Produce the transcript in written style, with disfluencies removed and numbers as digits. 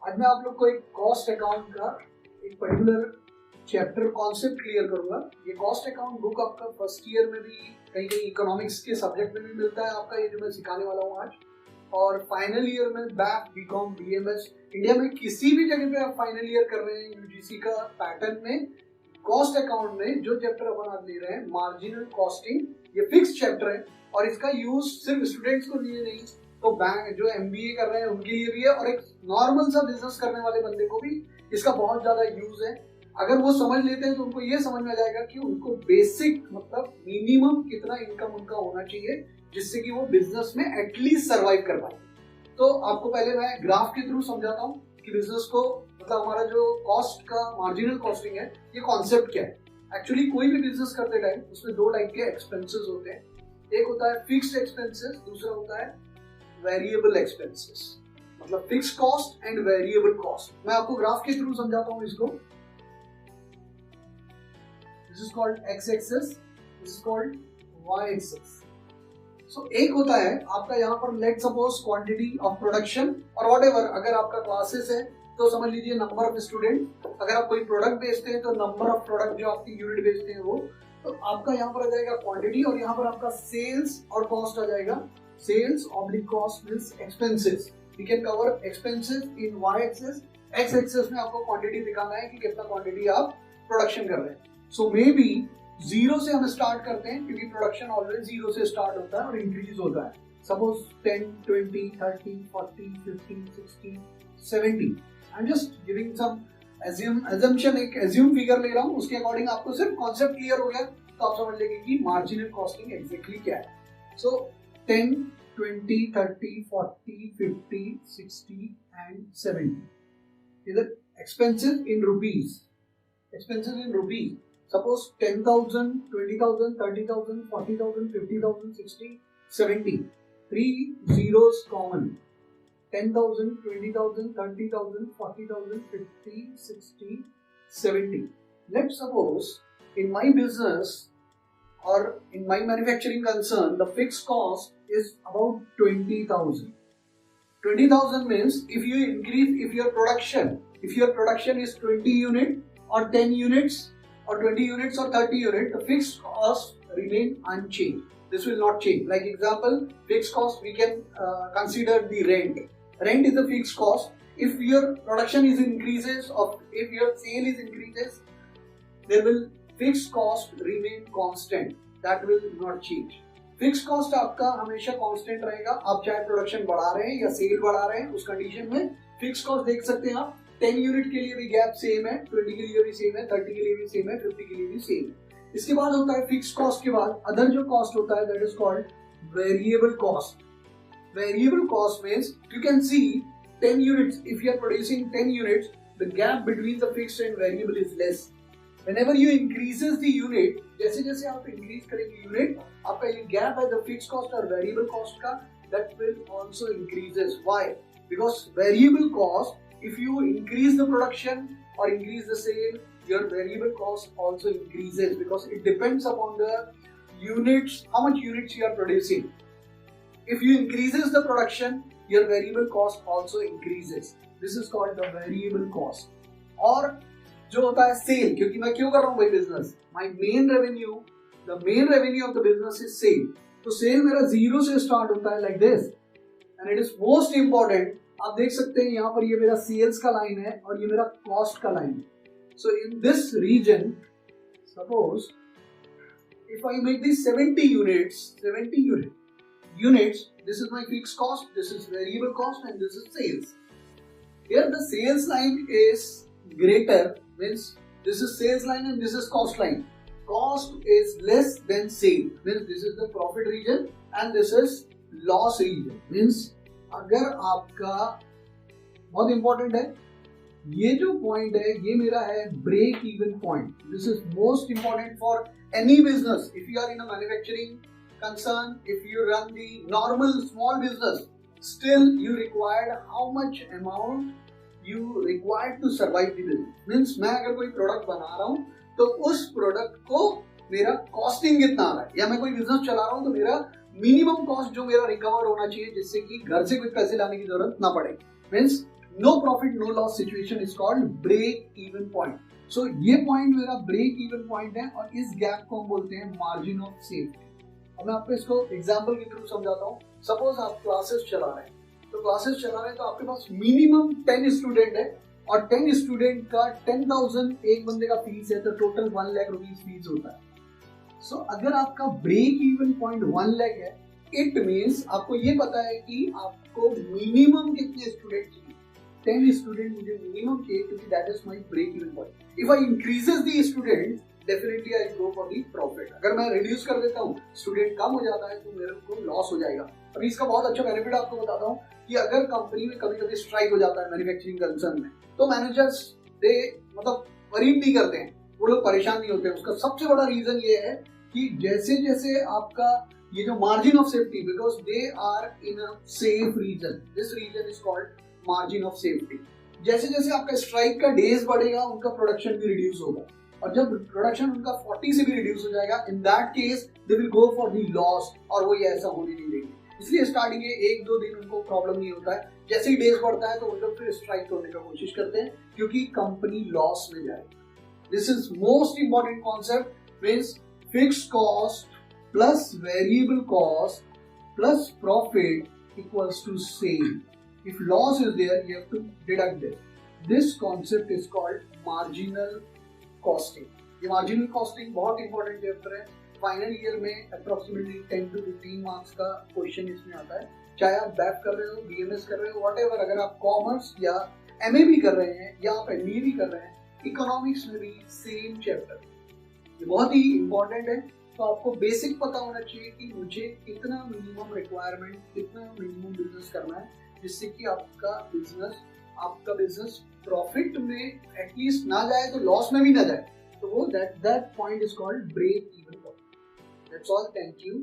आज मैं आप लोग को एक कॉस्ट अकाउंट का एक पर्टिकुलर चैप्टर कॉन्सेप्ट क्लियर करूंगा। ये कॉस्ट अकाउंट बुक आपका फर्स्ट ईयर में भी कहीं कहीं इकोनॉमिक्स के सब्जेक्ट में भी मिलता है आपका, ये जो मैं सिखाने वाला हूँ आज। और फाइनल ईयर में बैक बीकॉम बीएमएस इंडिया में किसी भी जगह पे आप फाइनल ईयर कर रहे हैं यूजीसी का पैटर्न में, कॉस्ट अकाउंट में जो चैप्टर अपन आज ले रहे हैं मार्जिनल कॉस्टिंग, ये फिक्स चैप्टर है और इसका यूज सिर्फ स्टूडेंट्स को लिए नहीं तो बैंक जो एमबीए कर रहे हैं उनके लिए भी है और एक नॉर्मल सा बिजनेस करने वाले बंदे को भी इसका बहुत ज्यादा यूज है। अगर वो समझ लेते हैं तो उनको ये समझ में आ जाएगा कि उनको बेसिक मतलब मिनिमम कितना इनकम उनका होना चाहिए जिससे कि वो बिजनेस में एटलीस्ट सर्वाइव कर पाए। तो आपको पहले मैं ग्राफ के थ्रू समझाता हूँ कि बिजनेस को मतलब हमारा जो कॉस्ट का मार्जिनल कॉस्टिंग है ये कॉन्सेप्ट क्या है। एक्चुअली कोई भी बिजनेस करते टाइम उसमें दो टाइप के एक्सपेंसेस होते हैं, एक होता है फिक्स्ड एक्सपेंसेस, दूसरा होता है वेरिएबल एक्सपेंसेस, मतलब fix cost and variable cost. मैं आपको ग्राफ के थ्रू समझाता हूं इसको। This is called X axis, this is called Y axis. So एक होता है आपका यहाँ पर let suppose quantity of production और व्हाटएवर, अगर आपका क्लासेस है तो समझ लीजिए नंबर ऑफ स्टूडेंट, अगर आप कोई प्रोडक्ट बेचते हैं तो नंबर ऑफ प्रोडक्ट जो आपकी यूनिट बेचते हैं वो, तो आपका यहाँ पर आ जाएगा क्वांटिटी और यहाँ पर आपका सेल्स और कॉस्ट आ जाएगा। Sales oblique cost means expenses. We can cover expenses in y-axis. x-axis में आपको quantity दिखाना है कि कितना quantity आप production कर रहे हैं। So maybe zero से हम start करते हैं क्योंकि production always zero से start होता है और increase होता है। Suppose 10, 20, 30, 40, 50, 60, 70. I'm just giving some assumption, एक assume figure ले रहा हूँ, उसके according आपको सिर्फ concept clear हो गया तो आप समझ लेंगे कि marginal costing exactly क्या है। So 10, 20, 30, 40, 50, 60 and 70. Either expenses in rupees. Expenses in rupees. Suppose 10,000, 20,000, 30,000, 40,000, 50,000, 60, 70. 3 zeros common. 10,000, 20,000, 30,000, 40,000, 50, 60, 70. Let's suppose in my business or in my manufacturing concern, the fixed cost is about 20,000. 20,000 means if your production is 20 unit or 10 units or 20 units or 30 units, the fixed cost remain unchanged. This will not change. Like example, fixed cost we can consider the rent. Rent is the fixed cost. If your production is increases or if your sale is increases, there will fixed cost remain constant, that will not change. Fix cost आपका हमेशा constant रहेगा, आप चाहे production बढ़ा रहे हैं या cell बढ़ा रहे हैं उस कंडीशन में फिक्स कॉस्ट देख सकते हैं आप। 10 यूनिट के लिए भी गैप सेम है, 20 के लिए भी सेम है, 30 के लिए भी सेम है, 50 के लिए भी सेम है। इसके बाद होता है फिक्स कॉस्ट के बाद अदर जो कॉस्ट होता है that is called variable cost. Variable cost means you can see 10 units, if you are producing 10 units the gap between the fixed and variable is less. Whenever you increases the unit, जैसे जैसे आप increase करेंगे unit, आपका ये gap है the fixed cost और variable cost का, that will also increases. Why? Because variable cost, if you increase the production or increase the sale, your variable cost also increases because it depends upon the units, how much units you are producing. If you increases the production, your variable cost also increases. This is called the variable cost. और जो होता है cell, क्योंकि मैं क्यों कर रहा हूँ भाई business, my main revenue, the main revenue of the business is sale. तो सेल मेरा जीरो से स्टार्ट होता है like this and it is most important. आप देख सकते हैं यहाँ पर ये मेरा सेल्स का लाइन है और ये मेरा कॉस्ट का लाइन है। So in this region suppose if I make this 70 units, this is my fixed cost, this is variable cost and this is sales. Here the sales line is greater, means this is sales line and this is cost line. Cost is less than sale, means this is the profit region and this is loss region. Means अगर आपका बहुत important है ये जो point है ये मेरा है break even point. This is most important for any business. If you are in a manufacturing concern, if you run the normal small business, still you required how much amount you required to survive the business. Means मैं अगर कोई product बना रहा हूँ तो उस product को मेरा कॉस्टिंग कितना आ रहा है, या मैं कोई बिजनेस चला रहा हूँ तो मेरा मिनिमम कॉस्ट जो मेरा रिकवर होना चाहिए जिससे कि घर से कोई पैसे लाने की जरूरत ना पड़े। Means no profit no loss situation is called break even point. So ये पॉइंट मेरा ब्रेक इवन पॉइंट है और इस गैप को हम बोलते हैं मार्जिन ऑफ सेफ्टी। अब मैं आपको इसको एग्जांपल के थ्रू समझाता हूँ। सपोज आप क्लासेस चला रहे हैं, तो क्लासेस चला रहे हैं तो आपके पास मिनिमम 10 स्टूडेंट है और 10 स्टूडेंट का 10,000 एक बंदे का फीस है, तो टोटल 1 लाख रुपीज फीस होता है। सो अगर आपका ब्रेक इवन पॉइंट 1 लाख है, इट मीन्स आपको ये पता है कि आपको मिनिमम कितने स्टूडेंट चाहिए, 10 स्टूडेंट मुझे मिनिमम चाहिए, क्योंकि that is my break even point. If I increases the student, definitely I go for the profit. अगर मैं रिड्यूस कर देता हूँ, स्टूडेंट कम हो जाता है, तो मेरे को लॉस हो जाएगा। अभी इसका बहुत अच्छा बेनिफिट आपको बताता हूँ कि अगर कंपनी में कभी कभी स्ट्राइक हो जाता है मैन्युफैक्चरिंग कंसर्न में, तो मैनेजर्स दे मतलब वरीड नहीं करते हैं, वो लोग परेशान नहीं होते हैं। उसका सबसे बड़ा रीजन ये है कि जैसे जैसे आपका ये जो margin of safety, because they are in a safe region, this region is called margin of safety. जैसे जैसे आपका स्ट्राइक का डेज बढ़ेगा, उनका प्रोडक्शन भी रिड्यूस होगा, और जब प्रोडक्शन उनका 40 से भी रिड्यूस हो जाएगा, in that case they will go for the loss, और वो ये ऐसा होने नहीं देंगे। इसलिए स्टार्टिंग के 1-2 दिन उनको प्रॉब्लम नहीं होता है, जैसे ही डेज बढ़ता है तो उन लोग फिर स्ट्राइक करने का कोशिश करते हैं, क्योंकि कंपनी लॉस में जाए। This is most important concept, means fixed cost plus variable cost plus profit equals to sale. If loss is there, you have to deduct this. This concept is called marginal costing. ये marginal costing बहुत important chapter है। Final year में approximately 10 to 15 marks का question इसमें आता है। चाहे आप बैफ कर रहे हो, BMS कर रहे हो, whatever, अगर आप कॉमर्स या MA भी कर रहे हैं या आप MBA भी कर रहे हैं, इकोनॉमिक्स में भी सेम चैप्टर। ये बहुत ही इंपॉर्टेंट है। तो आपको बेसिक पता होना चाहिए कि मुझे कितना मिनिमम रिक्वायरमेंट, कितना मिनिमम बिजनेस करना है, जिससे कि आपका बिजनेस प्रॉफिट में एटलीस्ट ना जाए तो लॉस में भी ना जाए। तो वो that point is called break even point. That's all, thank you.